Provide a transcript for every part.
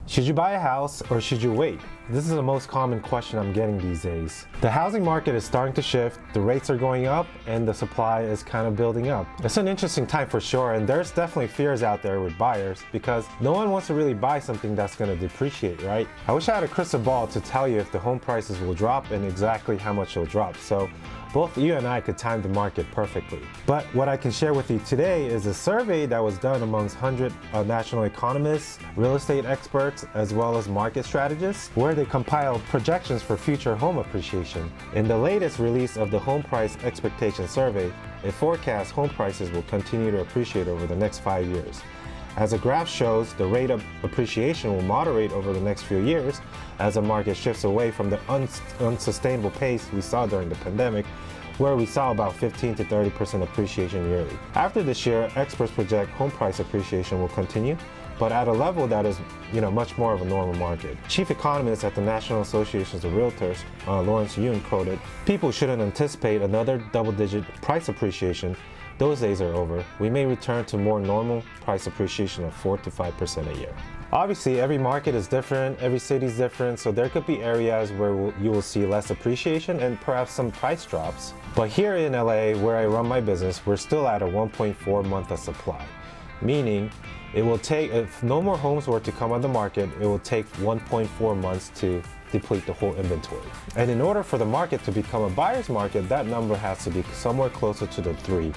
Should you buy a house or should you wait? This is the most common question I'm getting these days. The housing market is starting to shift, the rates are going up, and the supply is kind of building up. It's an interesting time for sure, and there's definitely fears out there with buyers because no one wants to really buy something that's going to depreciate, right? I wish I had a crystal ball to tell you if the home prices will drop and exactly how much it'll drop. So both you and I could time the market perfectly. But what I can share with you today is a survey that was done amongst 100 national economists, real estate experts, as well as market strategists, where they compiled projections for future home appreciation. In the latest release of the Home Price Expectation Survey, it forecasts home prices will continue to appreciate over the next 5 years. As the graph shows, the rate of appreciation will moderate over the next few years as the market shifts away from the unsustainable pace we saw during the pandemic, where we saw about 15 to 30% appreciation yearly. After this year, experts project home price appreciation will continue, but at a level that is, much more of a normal market. Chief economist at the National Association of Realtors, Lawrence Yun, quoted, "People shouldn't anticipate another double-digit price appreciation. Those days are over. We may return to more normal price appreciation of 4 to 5% a year." Obviously, every market is different, every city is different, so there could be areas where you will see less appreciation and perhaps some price drops. But here in LA, where I run my business, we're still at a 1.4 month of supply, meaning it will take, if no more homes were to come on the market, it will take 1.4 months to deplete the whole inventory. And in order for the market to become a buyer's market, that number has to be somewhere closer to the 3,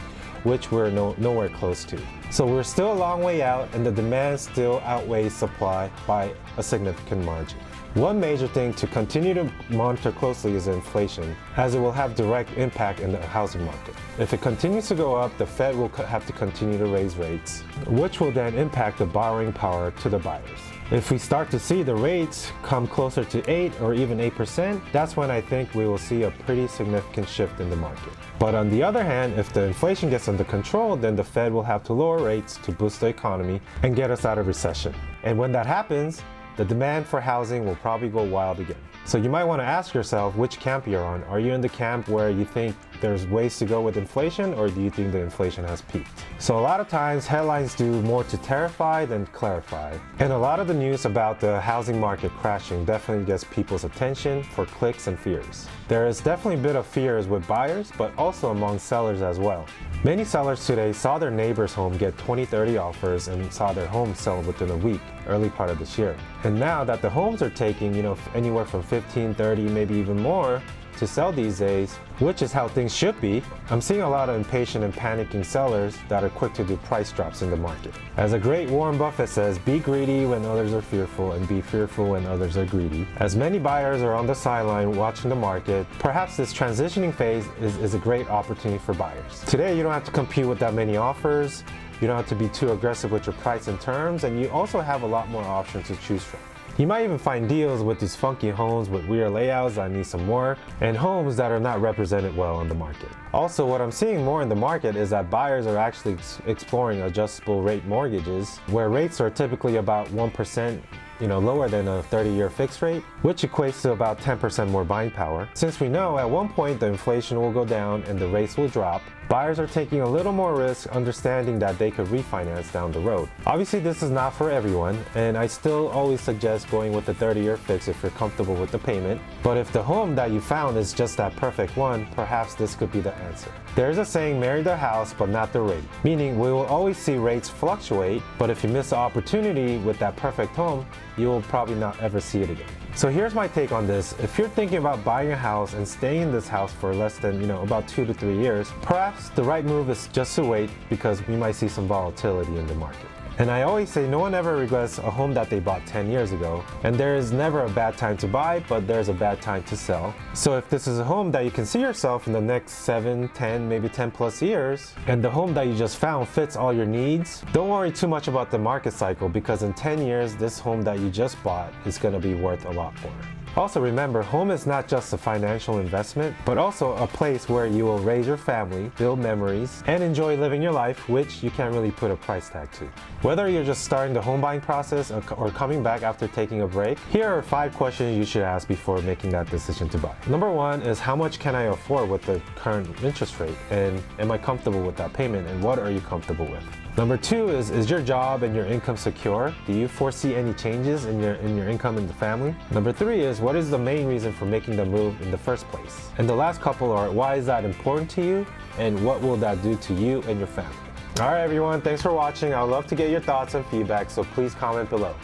which we're nowhere close to. So we're still a long way out, and the demand still outweighs supply by a significant margin. One major thing to continue to monitor closely is inflation, as it will have direct impact in the housing market. If it continues to go up, the Fed will have to continue to raise rates, which will then impact the borrowing power to the buyers. If we start to see the rates come closer to 8 or even 8%, that's when I think we will see a pretty significant shift in the market. But on the other hand, if the inflation gets under control, then the Fed will have to lower rates to boost the economy and get us out of recession. And when that happens, the demand for housing will probably go wild again. So you might want to ask yourself which camp you're on. Are you in the camp where you think there's ways to go with inflation, or do you think the inflation has peaked? So a lot of times headlines do more to terrify than clarify. And a lot of the news about the housing market crashing definitely gets people's attention for clicks and fears. There is definitely a bit of fears with buyers, but also among sellers as well. Many sellers today saw their neighbor's home get 20, 30 offers and saw their home sell within a week, early part of this year. And now that the homes are taking, anywhere from 15, 30, maybe even more to sell these days, which is how things should be, I'm seeing a lot of impatient and panicking sellers that are quick to do price drops in the market. As a great Warren Buffett says, be greedy when others are fearful and be fearful when others are greedy. As many buyers are on the sideline watching the market, perhaps this transitioning phase is a great opportunity for buyers. Today, you don't have to compete with that many offers, you don't have to be too aggressive with your price and terms, and you also have a lot more options to choose from. You might even find deals with these funky homes with weird layouts that need some work, and homes that are not represented well on the market. Also, what I'm seeing more in the market is that buyers are actually exploring adjustable rate mortgages, where rates are typically about 1%, lower than a 30-year fixed rate, which equates to about 10% more buying power. Since we know at one point the inflation will go down and the rates will drop, buyers are taking a little more risk, understanding that they could refinance down the road. Obviously, this is not for everyone, and I still always suggest going with the 30-year fix if you're comfortable with the payment. But if the home that you found is just that perfect one, perhaps this could be the answer. There's a saying, marry the house but not the rate, meaning we will always see rates fluctuate, but if you miss the opportunity with that perfect home, you will probably not ever see it again. So here's my take on this. If you're thinking about buying a house and staying in this house for less than, about 2 to 3 years, perhaps the right move is just to wait, because we might see some volatility in the market. And I always say no one ever regrets a home that they bought 10 years ago. And there is never a bad time to buy, but there's a bad time to sell. So if this is a home that you can see yourself in the next 7, 10, maybe 10 plus years, and the home that you just found fits all your needs, don't worry too much about the market cycle, because in 10 years, this home that you just bought is going to be worth a lot more. Also remember, home is not just a financial investment, but also a place where you will raise your family, build memories, and enjoy living your life, which you can't really put a price tag to. Whether you're just starting the home buying process or coming back after taking a break, here are 5 questions you should ask before making that decision to buy. Number 1 is, how much can I afford with the current interest rate? And am I comfortable with that payment? And what are you comfortable with? Number 2 is your job and your income secure? Do you foresee any changes in your income in the family? Number 3 is, what is the main reason for making the move in the first place? And the last couple are, why is that important to you? And what will that do to you and your family? All right, everyone, thanks for watching. I would love to get your thoughts and feedback, so please comment below.